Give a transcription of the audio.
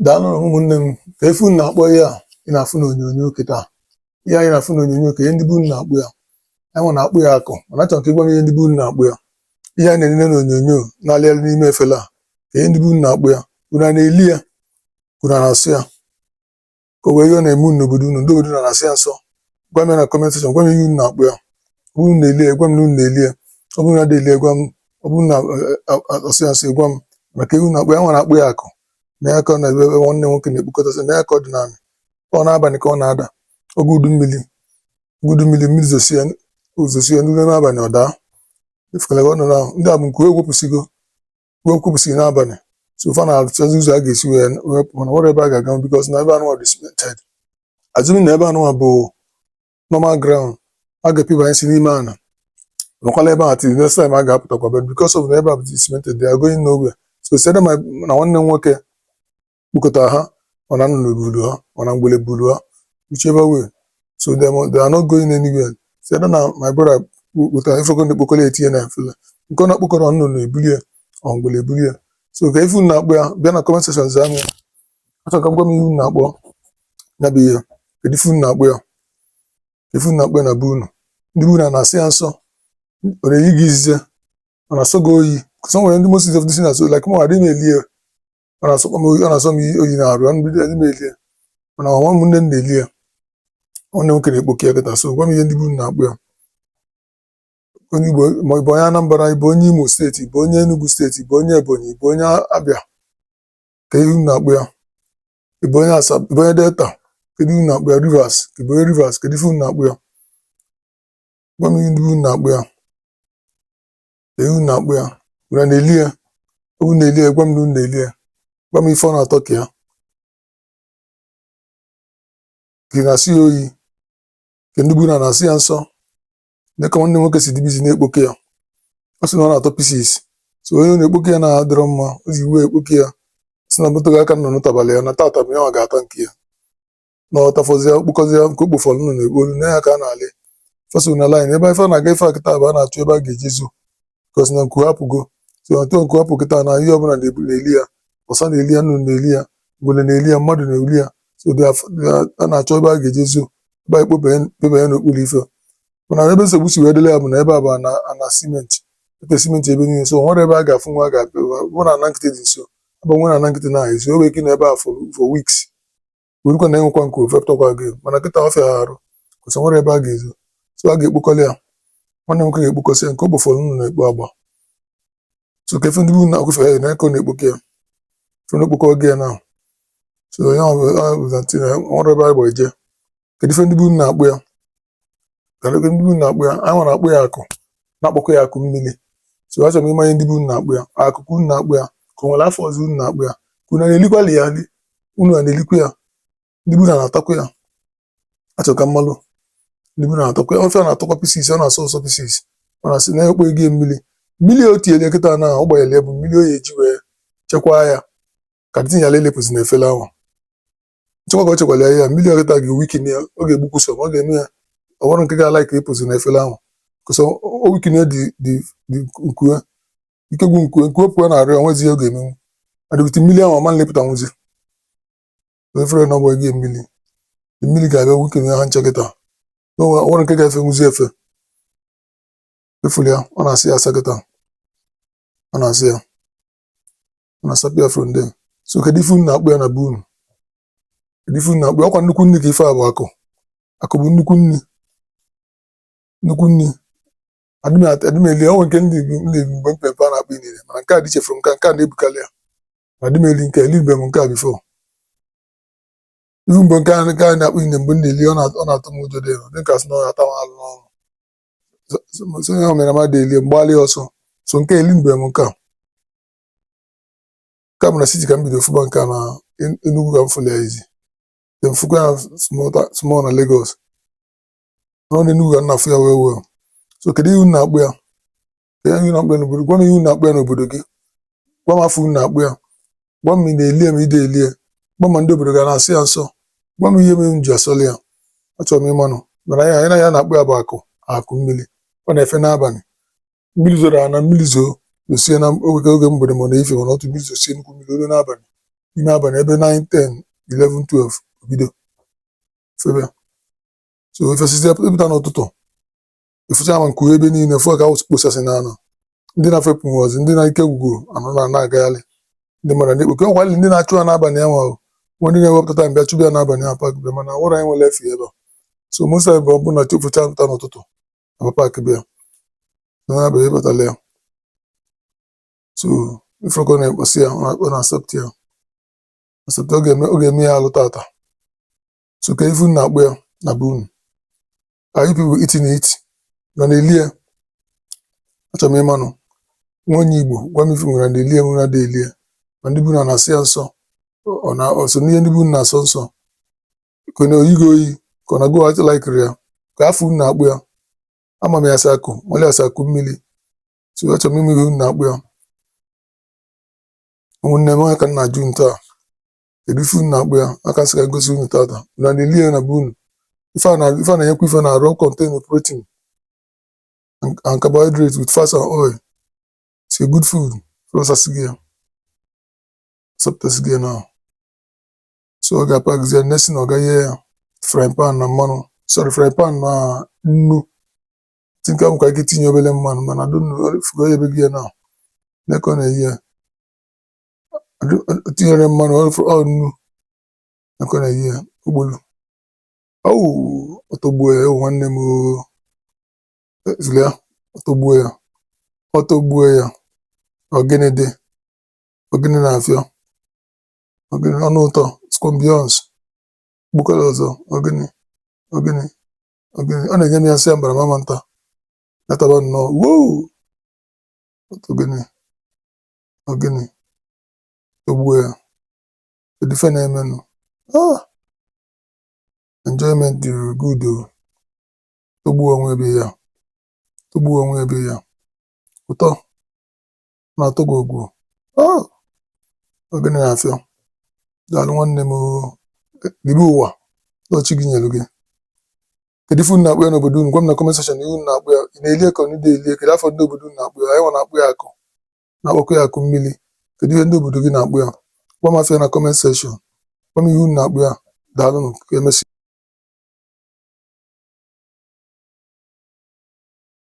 Daalụ ụmụnne m, ka efu na-akpọ ihe a ị na-afụ n'onyonyo kịta. Ihe anyị na-afụ n'onyonyo ka ihe ndị bụ na-akpụ ya. Anyị na-akpụ ya akụ, mana achọrọ ka ịgwa m ihe ndị bụ na-akpụ ya. Ihe anyị na-enene n'onyonyo na-alịalị n'ime efere a ka ihe ndị bụ na-akpụ ya. Unu na-eli ya, unu na-asụ ya. Ka o wee ihe ọ na-eme n'obodo unu, ndị obodo na-asị ya nsọ. Gwa m ya na kọment sekshọn, gwa m ihe unu na-akpụ ya. Ọ bụrụ na-eli ya, gwa m na unu na-eli ya. Ọ bụrụ na adịghị ya, gwa m. Ọ bụrụ na asụ ya nsọ, gwa m. Maka ihe unu na-akpụ ya, na-akpụ ya akụ. Na ya ka ọ na-ebe nwanne nwoke na-ekpokọtasị, na ya ka ọ dị n'ala. Ọ n'abalị ka ọ na-ada. Oge udu mmiri zosie n'ime n'abalị ọ daa. Efukala ọ nọ na ndị a bụ nke ewepụsịghị n'abalị. So fa na-achọzi ụzọ a ga-esi wepụ, mana nwere ebe a ga-aga bikọs na ebe anụnwa dị cemented. Azụmi na ebe anụnwa bụ normal ground. A ga-epibanye si n'ime ana. Nọkwala ebe a tiri next time a ga-apụtakwa, but because of na ebe a bụ cemented, they are going nowhere. So sede na nwanne m nwoke kpụkọtara ha, ọ na-anọ n'obulu ha, ọ na mgbele bulu ha, whichever way. So they are not going anywhere. Sede na my brother kpụkọtara ifego ndị kpokọrọ etinye na efele. Nke ọ na-akpụkọrọ ọ nọ n'ebuli ya, ọ mgbele ebuli ya. So ka ifu na-akpụ ya, bịa na comment section zaa ya. Achọrọ ka m gwa m ihe unu na-akpọ ya bụ ihe. Kedu ifu na-akpụ ya? Ifu na-akpụ ya na be unu. Ndị be unu na-asị ya nsọ. Ọ na-eyi gị izize, ọ na-asọ gị oyi. Some nwere ndị Moses of this na so like mụ adị na-eli ya. Ọ na-asọ m oyi na-arụ adị m eli ya. Mana ọnwa m nne m na-eli ya. Nwanne nwoke na-ekpoke ya kịta. So gwa m ihe ndị bụ na-akpụ ya. Onye Igbo ma ị bụ onye Anambra, ị bụ onye Imo steeti, ị bụ onye Enugu steeti, ị bụ onye Ebonyi, ị bụ onye Abịa, ka ihe na-akpụ ya. Ị bụ onye Asaba, ị bụ onye Delta, kedu ihe na-akpụ ya. Rivers, ị bụ onye Rivers, kedu ife na-akpụ ya. Gwa m ihe ndị bụ na-akpụ ya. Ihe na-akpụ ya. Unu na-eli ya. Unu na-eli ya, gwa m na unu na-eli ya. Gwa m ife ọ na-atọ ka ya. Ka ị na-asị ya oyi. Ka ndị bụ na-asị ya nsọ. Dịka nwanne nwoke si dibizi na-ekpoke ya. Ọ sị na ọ na-atọ pieces. So onye na-ekpoke ya na-adịrọ mma, o ji iwe ekpoke ya. Sị na bụtụghị aka nọ n'ụtabalị ya na tata m ya ọ ga-ata nke ya. Na ọ tafọzi ya, okpokọzi ya nke okpofọrọ nọ na-ekpolu na ya ka a na-alị. Fasụ na line ebe ife a na-aga ife akịta bụ a na-achọ ebe a ga-eji zu. Because na nku hapụgo. So ọtụ nku hapụ kịta na ihe ọbụla na-eli ya. Ọsa na-eli ya, nnụnụ na-eli ya, ngwele na-eli ya, mmadụ na-eli ya. So a na-achọ ebe a ga-eji zu, ebe a ekpobe ya n'okpuru ife. Mana ebe nsogbu si wee dịla ya bụ na ebe a bụ ana simenti. Ete simenti ebe niile. So nwere ebe a ga-afụ nwa ga-abụ na ana nkịtị dị nso. Ebe nwere ana nkịtị na-ezu oge ike na ebe a for weeks. Werukwa na enwekwa nke ofe tọkwa gị. Mana kịta ọ fịa arụ. Kwụsị nwere ebe a ga-ezu. So a ga-ekpokọli ya. Nwanne nwoke ga-ekpokọsị ya nke okpofọrọ nnụnụ na-ekpo agba. So ka efe ndị bụ na-akwụfe ya na eke ọ na-ekpoke ya. Fere okpokọ gị ya na. So ya nwere ebe a bụ eje. Kedu ife ndị bụ na-akpụ ya? Ka ndị bụ na-akpụ ya, anyị na-akpụ ya akụ. Na-akpọkọ ya akụ mmiri. So achọrọ m ịmanye ndị bụ na-akpụ ya. Akụkụ unu na-akpụ ya. Ka o nwere afọ ọzọ unu na-akpụ ya. Ka unu na-elikwali ya ali. Unu na-elikwa ya. Ndị bụ na-atakwa ya. Achọrọ ka mmalụ. Ndị bụ na-atakwa ya. Ofe a na-atọkwa pieces, ọ na-asọ ụsọ pieces. Ọ na-asị na ekpo ego mmiri. Mmiri o tinyere kịta na ọ gbanyere ya bụ mmiri o eji wee chekwaa ya. Ka dị tinyala elepụzi na efere ahụ. Nchekwa ka o chekwara ya, mmiri ọkịta ga-ewiki ya, ọ ga-egbukwu sọ, ọ ga-eme ya. Ọ bụrụ nke ga-ala ike ịpụzi na efere ahụ. Kụsọ o wikine dị nkue. Ike gwu nkue pụọ na-arịọ onwezi ihe ọ ga-emenwu. Adịbụti mmiri ahụ ọma nlepụta nwụzi. Efere na ọgbọ ego mmiri. Mmiri ga-abịa wikine ha nche kịta. Ọ nwere nke ga-efe nwụzi efe. Efere ya, ọ na-asị ya asa kịta. Ọ na-asị ya. Ọ na-asapụ ya from there. So kedu ife unu na-akpụ ya na be unu? Kedu ife unu na-akpụ ya? Ọkwa nnukwu nri ka ife a bụ akụ. Akụ bụ nnukwu nri. Nnukwu nri. Adịmeli ya, o nwere nke ndị mgbe mpempe a na-akpụ inine. Mana nke a dị chefuru nke a na-ebukarị ya. Adịmeli nke elibe m nke a bifo. Ibu mgbe nke a na-akpụ inine mgbe m na-eli ọ na-atụ m ụjọ dị elu. Dị ka sị na ọ ata m alụ n'ọrụ. So ya mere m adị eli mgbalị ọsọ. So nke eli mgbe m nke a. Nke a bụ na siti ka m bido fụba nke a na Enugu ka m fụlụ ya izi. Mfụkwa ya small na Lagos. Ọ na Enugu ka m na-afụ ya wee. So kedu ihe unu na-akpụ ya? Kedu ihe unu na-akpụ ya n'obodo? Gwa m ihe unu na-akpụ ya n'obodo gị. Gwa m afọ unu na-akpụ ya. Gwa m ị na-eli ya ma ide eli ya. Gwa m ndị obodo ga na-asị ya nsọ. Gwa m ihe mere m ji asọli ya. Achọrọ m ịmanụ. Mana ya na-akpụ ya bụ akụ mmiri. Ọ na-efe n'abalị. Mmiri zoro na mmiri zoo. Zosie na oge mgbede ma na ife mana otu mmiri zosie nnukwu mmiri olu n'abalị. n'ime abalị ebe 9, 10, 11, 12 bido febe. So efesizie ịpụta n'ụtụtụ efucha ma nkuwe ebe niile fụ ka kposasị na anọ ndị na-afepụ nwazi ndị na-ike gwugo anọ na-agagharị ndị mmadụ ndị kpoke ọkwali ndị na-achụ ha n'abalị ya nwa nwa ndị na-ewepụta mgbe chụbụ ya n'abalị ya pak bịa mana nwụrụ anyị nwere efi ebe a. So mosa bụ ọ bụ na chefucha pụta n'ụtụtụ na pak bịa na-abalị ịbatala ya. So ifrọkọ na-ekpọsị ya ọ na-asepti ya asepti ọ ga-eme ya alụ tata. So ka ifu na-akpụ ya na be unu are you people eating it na na-eli ya achọrọ m ịmanụ nwa onye Igbo gwa m ifu nwere na-eli ya nwere na eli ya ma ndị bụ na-asị ya nsọ ọ na ọsọ n'ihe ndị bụ na-asọ nsọ ka ọ na-oyi gị oyi ka ọ na-agụ achọ laikiri ya ka afọ unu na-akpụ ya ama m ya asị akụ mali asị akụ mmiri. So achọrọ m ime ihe unu na-akpụ ya. Ụmụnne m ka m na-ajụ nta kedu ife unu na-akpụ ya aka sị ka gosi unu tata na na-eli ya na be unu ife a na-enyekwa ife na-arụ contain protein and carbohydrates with fats and oil. It's a good food processing ya subtasig ya now. So ọ ga-apagizie next na ọ ga ye ya frying pan na mmanụ frying pan na nnu tinka m ka ike tinye obere mmanụ mana fugo ya ebe gị ya now nekọ na-eyi ya tinyere mmanụ ọ nnu nekọ na-eyi ya ugbolu ọtọgbuo ya nwanne m ọtọgbuo ya ogene na-afịa ogene ọnụ ụtọ scorpions gbukwara ọzọ ogene ọ na-enye m ya nsị mbara mama nta nataba nnọọ ogene tọgbuo ya edife na-emenụ enjoyment dị good tọgbuo onwe ebe ya ụtọ na-atọ gị ogwu ogene na-afịa daalụ nwanne m libe ụwa n'ọchị gị nyelu gị. Kedu ife unu na-akpụ ya n'obodo unu gwa m na comment section ihe unu na-akpụ ya ị na-eli ka ọ ndị elie kedu afọ ndị obodo unu na-akpụ ya anyị nwa na-akpụ ya akụ na-akpọkwa ya akụ mmiri kedu ihe ndị obodo gị na-akpụ ya gwa m afịa na comment section gwa m ihe unu na-akpụ ya daalụ ka emesi.